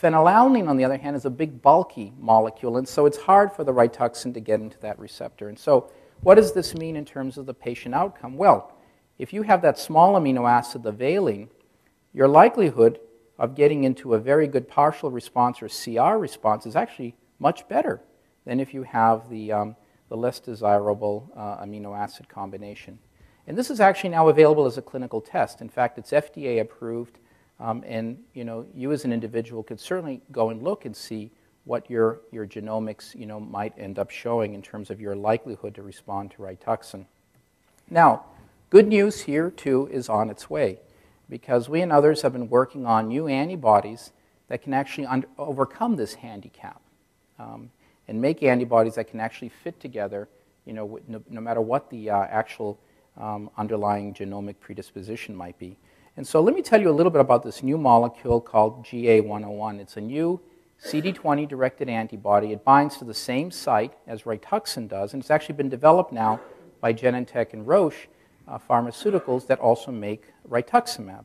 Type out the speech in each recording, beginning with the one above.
Phenylalanine, on the other hand, is a big bulky molecule, and so it's hard for the Rituxan to get into that receptor. And so what does this mean in terms of the patient outcome? Well, if you have that small amino acid, the valine, your likelihood of getting into a very good partial response or CR response is actually much better than if you have the less desirable amino acid combination. And this is actually now available as a clinical test. In fact, it's FDA approved. And you as an individual could certainly go and look and see what your genomics might end up showing in terms of your likelihood to respond to Rituxan. Now, good news here too is on its way, because we and others have been working on new antibodies that can actually overcome this handicap and make antibodies that can actually fit together, no matter what the actual underlying genomic predisposition might be. And so let me tell you a little bit about this new molecule called GA101. It's a new CD20-directed antibody. It binds to the same site as Rituxan does, and it's actually been developed now by Genentech and Roche Pharmaceuticals that also make rituximab.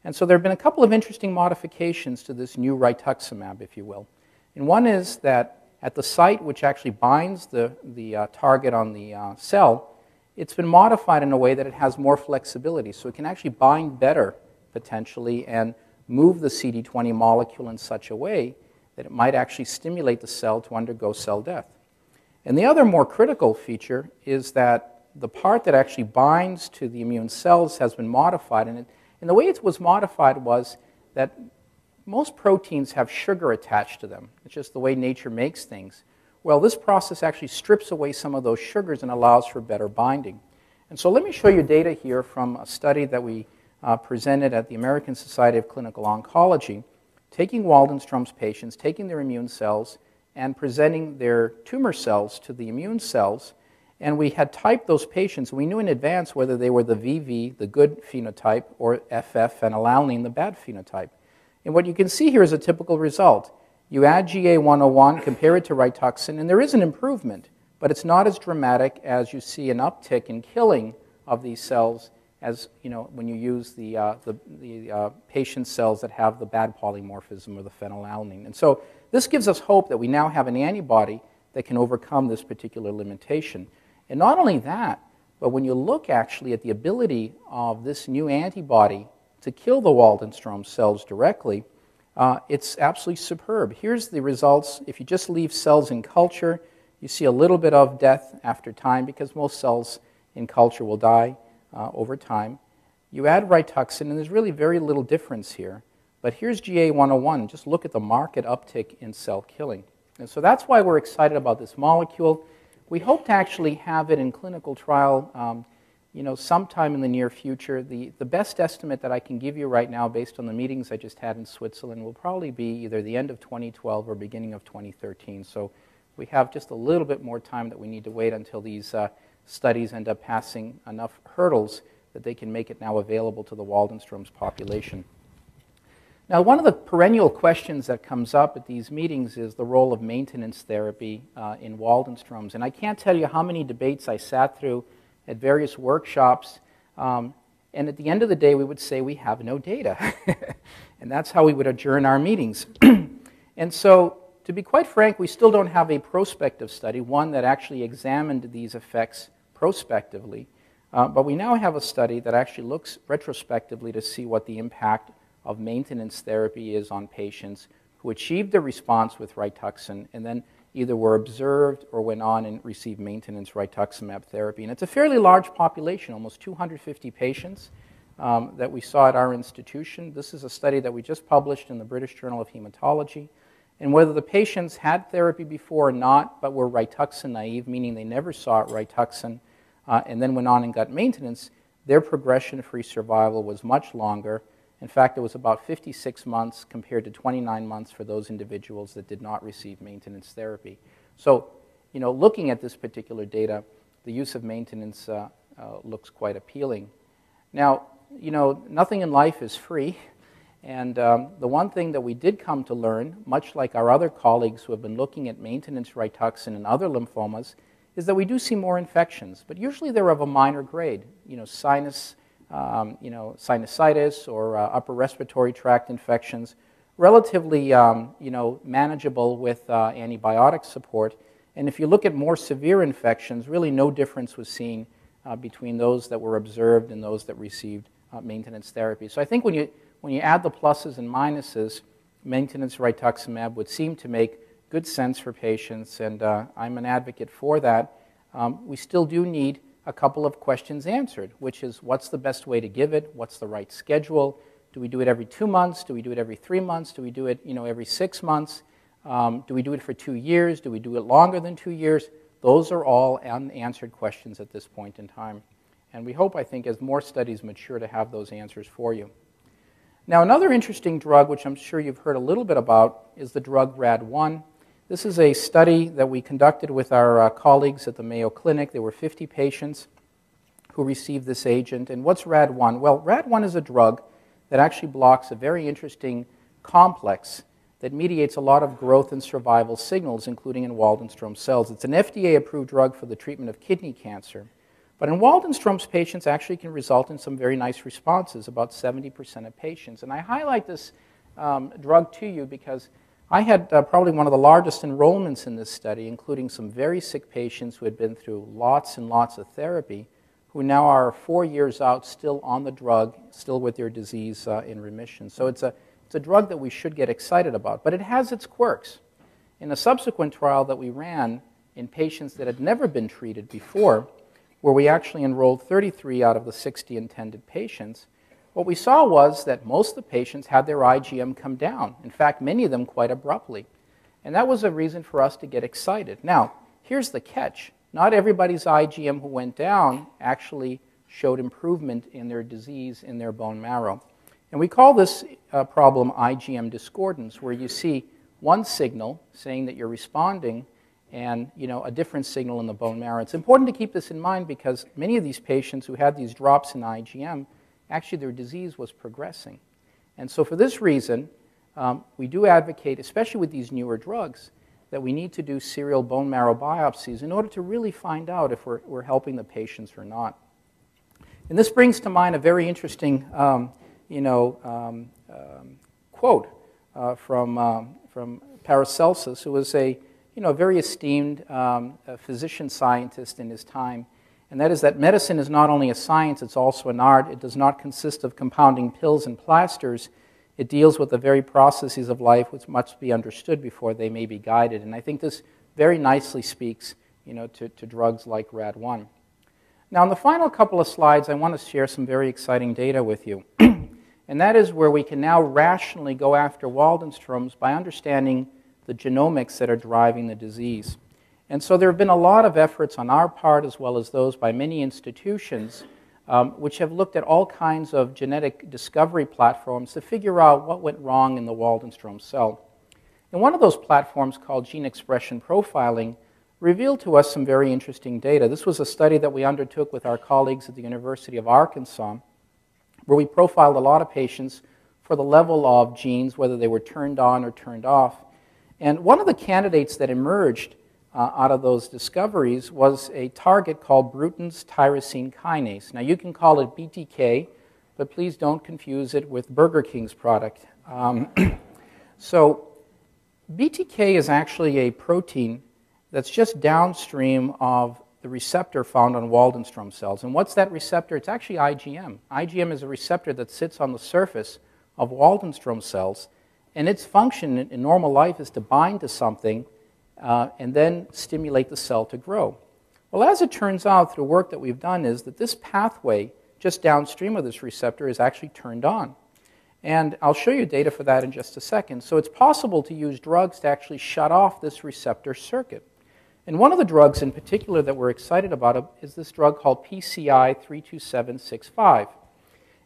And so there have been a couple of interesting modifications to this new rituximab, if you will. And one is that at the site which actually binds the target on the cell, it's been modified in a way that it has more flexibility. So it can actually bind better, potentially, and move the CD20 molecule in such a way that it might actually stimulate the cell to undergo cell death. And the other more critical feature is that the part that actually binds to the immune cells has been modified. And the way it was modified was that most proteins have sugar attached to them. It's just the way nature makes things. Well, this process actually strips away some of those sugars and allows for better binding. And so let me show you data here from a study that we presented at the American Society of Clinical Oncology, taking Waldenstrom's patients, taking their immune cells, and presenting their tumor cells to the immune cells. And we had typed those patients. We knew in advance whether they were the VV, the good phenotype, or FF, phenylalanine, the bad phenotype. And what you can see here is a typical result. You add GA101, compare it to Rituxan, and there is an improvement, but it's not as dramatic as you see an uptick in killing of these cells as when you use the patient cells that have the bad polymorphism or the phenylalanine. And so this gives us hope that we now have an antibody that can overcome this particular limitation. And not only that, but when you look actually at the ability of this new antibody to kill the Waldenstrom cells directly, it's absolutely superb. Here's the results. If you just leave cells in culture, you see a little bit of death after time because most cells in culture will die over time. You add Rituxan, and there's really very little difference here. But here's GA101. Just look at the marked uptick in cell killing. And so that's why we're excited about this molecule. We hope to actually have it in clinical trial sometime in the near future. The best estimate that I can give you right now, based on the meetings I just had in Switzerland, will probably be either the end of 2012 or beginning of 2013. So we have just a little bit more time that we need to wait until these studies end up passing enough hurdles that they can make it now available to the Waldenstrom's population. Now, one of the perennial questions that comes up at these meetings is the role of maintenance therapy in Waldenstrom's. And I can't tell you how many debates I sat through at various workshops, and at the end of the day, we would say we have no data. And that's how we would adjourn our meetings. And so, to be quite frank, we still don't have a prospective study, one that actually examined these effects prospectively. But we now have a study that actually looks retrospectively to see what the impact of maintenance therapy is on patients who achieved a response with Rituxan and then either were observed or went on and received maintenance rituximab therapy. And it's a fairly large population, almost 250 patients that we saw at our institution. This is a study that we just published in the British Journal of Hematology. And whether the patients had therapy before or not, but were Rituxan naive, meaning they never saw Rituxan, and then went on and got maintenance, their progression-free survival was much longer. In fact, it was about 56 months compared to 29 months for those individuals that did not receive maintenance therapy. So, looking at this particular data, the use of maintenance looks quite appealing. Now, nothing in life is free. And the one thing that we did come to learn, much like our other colleagues who have been looking at maintenance Rituxan and other lymphomas, is that we do see more infections. But usually they're of a minor grade, sinusitis or upper respiratory tract infections. relatively manageable with antibiotic support. And if you look at more severe infections, really no difference was seen between those that were observed and those that received maintenance therapy. So I think when you add the pluses and minuses, maintenance rituximab would seem to make good sense for patients, and I'm an advocate for that. We still do need a couple of questions answered, which is what's the best way to give it? What's the right schedule? Do we do it every 2 months? Do we do it every 3 months? Do we do it every 6 months? Do we do it for 2 years? Do we do it longer than 2 years? Those are all unanswered questions at this point in time. And we hope, I think, as more studies mature to have those answers for you. Now, another interesting drug, which I'm sure you've heard a little bit about, is the drug RAD1. This is a study that we conducted with our colleagues at the Mayo Clinic. There were 50 patients who received this agent. And what's RAD1? Well, RAD1 is a drug that actually blocks a very interesting complex that mediates a lot of growth and survival signals, including in Waldenström cells. It's an FDA-approved drug for the treatment of kidney cancer. But in Waldenström's patients actually can result in some very nice responses, about 70% of patients. And I highlight this drug to you because I had probably one of the largest enrollments in this study, including some very sick patients who had been through lots and lots of therapy, who now are 4 years out still on the drug, still with their disease in remission. So it's a drug that we should get excited about, but it has its quirks. In a subsequent trial that we ran in patients that had never been treated before, where we actually enrolled 33 out of the 60 intended patients, what we saw was that most of the patients had their IgM come down. In fact, many of them quite abruptly. And that was a reason for us to get excited. Now, here's the catch. Not everybody's IgM who went down actually showed improvement in their disease in their bone marrow. And we call this problem IgM discordance, where you see one signal saying that you're responding and a different signal in the bone marrow. It's important to keep this in mind because many of these patients who had these drops in IgM, actually their disease was progressing. And so for this reason, we do advocate, especially with these newer drugs, that we need to do serial bone marrow biopsies in order to really find out if we're helping the patients or not. And this brings to mind a very interesting quote from Paracelsus, who was a very esteemed physician scientist in his time. And that is that medicine is not only a science, it's also an art. It does not consist of compounding pills and plasters. It deals with the very processes of life which must be understood before they may be guided. And I think this very nicely speaks to drugs like RAD1. Now, in the final couple of slides, I want to share some very exciting data with you. And that is where we can now rationally go after Waldenström's by understanding the genomics that are driving the disease. And so there have been a lot of efforts on our part, as well as those by many institutions, which have looked at all kinds of genetic discovery platforms to figure out what went wrong in the Waldenström cell. And one of those platforms, called gene expression profiling, revealed to us some very interesting data. This was a study that we undertook with our colleagues at the University of Arkansas, where we profiled a lot of patients for the level of genes, whether they were turned on or turned off. And one of the candidates that emerged out of those discoveries was a target called Bruton's tyrosine kinase. Now, you can call it BTK, but please don't confuse it with Burger King's product. So BTK is actually a protein that's just downstream of the receptor found on Waldenström cells. And what's that receptor? It's actually IgM. IgM is a receptor that sits on the surface of Waldenström cells, and its function in normal life is to bind to something and then stimulate the cell to grow. Well, as it turns out, through work that we've done, is that this pathway just downstream of this receptor is actually turned on. And I'll show you data for that in just a second. So it's possible to use drugs to actually shut off this receptor circuit. And one of the drugs in particular that we're excited about is this drug called PCI 32765.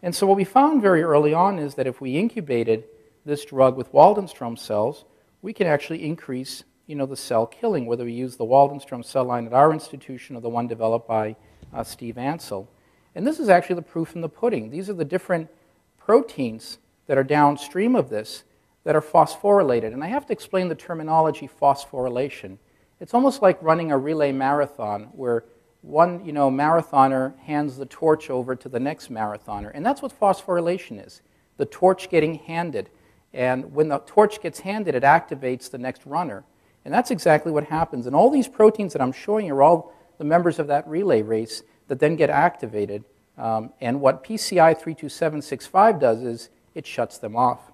And so what we found very early on is that if we incubated this drug with Waldenström cells, we can actually increase the cell killing, whether we use the Waldenström cell line at our institution or the one developed by Steve Ansel. And this is actually the proof in the pudding. These are the different proteins that are downstream of this that are phosphorylated. And I have to explain the terminology phosphorylation. It's almost like running a relay marathon where one marathoner hands the torch over to the next marathoner. And that's what phosphorylation is, the torch getting handed. And when the torch gets handed, it activates the next runner. And that's exactly what happens. And all these proteins that I'm showing you are all the members of that relay race that then get activated. And what PCI 32765 does is it shuts them off.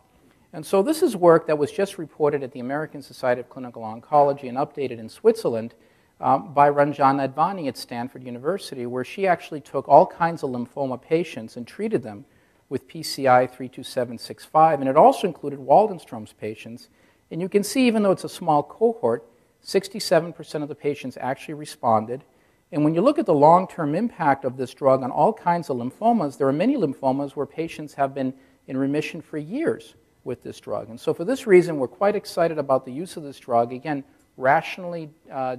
And so this is work that was just reported at the American Society of Clinical Oncology and updated in Switzerland by Ranjan Advani at Stanford University, where she actually took all kinds of lymphoma patients and treated them with PCI 32765. And it also included Waldenstrom's patients. And you can see, even though it's a small cohort, 67% of the patients actually responded. And when you look at the long-term impact of this drug on all kinds of lymphomas, there are many lymphomas where patients have been in remission for years with this drug. And so for this reason, we're quite excited about the use of this drug, again, rationally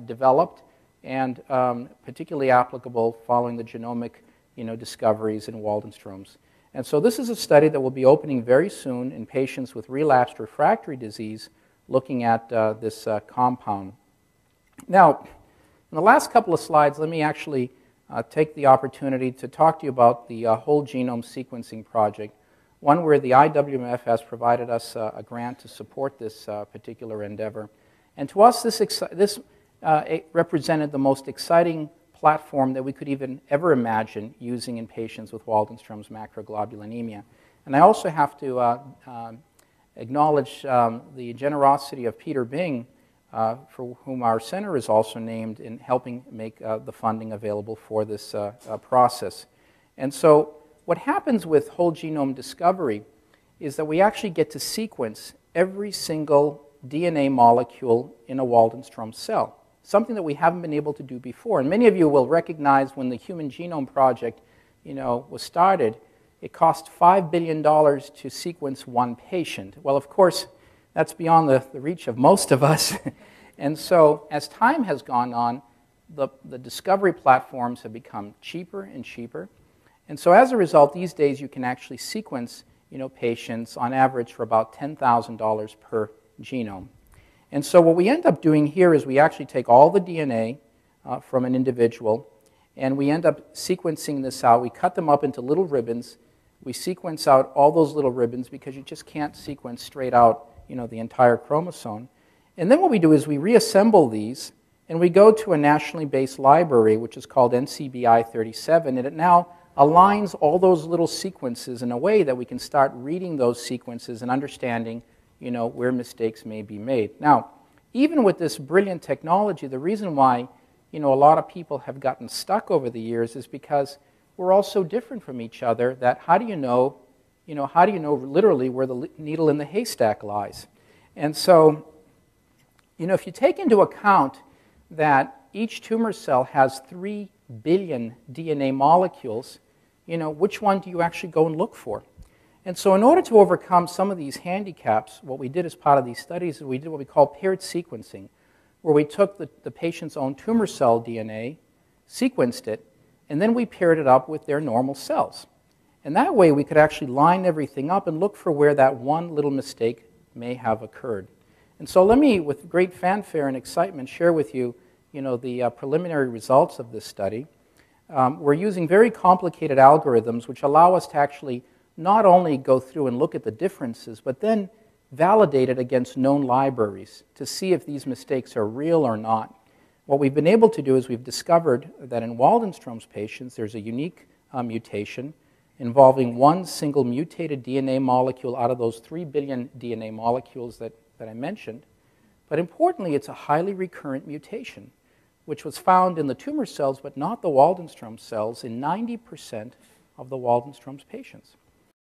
developed and particularly applicable following the genomic discoveries in Waldenstrom's. And so this is a study that will be opening very soon in patients with relapsed refractory disease looking at this compound. Now, in the last couple of slides, let me actually take the opportunity to talk to you about the whole genome sequencing project, one where the IWMF has provided us a grant to support this particular endeavor. And to us, this represented the most exciting platform that we could even ever imagine using in patients with Waldenstrom's macroglobulinemia. And I also have to acknowledge the generosity of Peter Bing, for whom our center is also named, in helping make the funding available for this process. And so what happens with whole genome discovery is that we actually get to sequence every single DNA molecule in a Waldenstrom cell, something that we haven't been able to do before. And many of you will recognize when the Human Genome Project was started, it cost $5 billion to sequence one patient. Well, of course, that's beyond the reach of most of us. And so as time has gone on, the discovery platforms have become cheaper and cheaper. And so as a result, these days you can actually sequence patients on average for about $10,000 per genome. And so what we end up doing here is we actually take all the DNA from an individual, and we end up sequencing this out. We cut them up into little ribbons. We sequence out all those little ribbons because you just can't sequence straight out the entire chromosome. And then what we do is we reassemble these, and we go to a nationally based library, which is called NCBI 37, and it now aligns all those little sequences in a way that we can start reading those sequences and understanding where mistakes may be made. Now, even with this brilliant technology, the reason why a lot of people have gotten stuck over the years is because we're all so different from each other that how do you know literally where the needle in the haystack lies? And so, if you take into account that each tumor cell has 3 billion DNA molecules, which one do you actually go and look for? And so in order to overcome some of these handicaps, what we did as part of these studies is we did what we call paired sequencing, where we took the patient's own tumor cell DNA, sequenced it, and then we paired it up with their normal cells. And that way we could actually line everything up and look for where that one little mistake may have occurred. And so let me, with great fanfare and excitement, share with you, the preliminary results of this study. We're using very complicated algorithms which allow us to actually not only go through and look at the differences, but then validate it against known libraries to see if these mistakes are real or not. What we've been able to do is we've discovered that in Waldenstrom's patients, there's a unique mutation involving one single mutated DNA molecule out of those 3 billion DNA molecules that I mentioned. But importantly, it's a highly recurrent mutation, which was found in the tumor cells, but not the Waldenstrom cells, in 90% of the Waldenstrom's patients.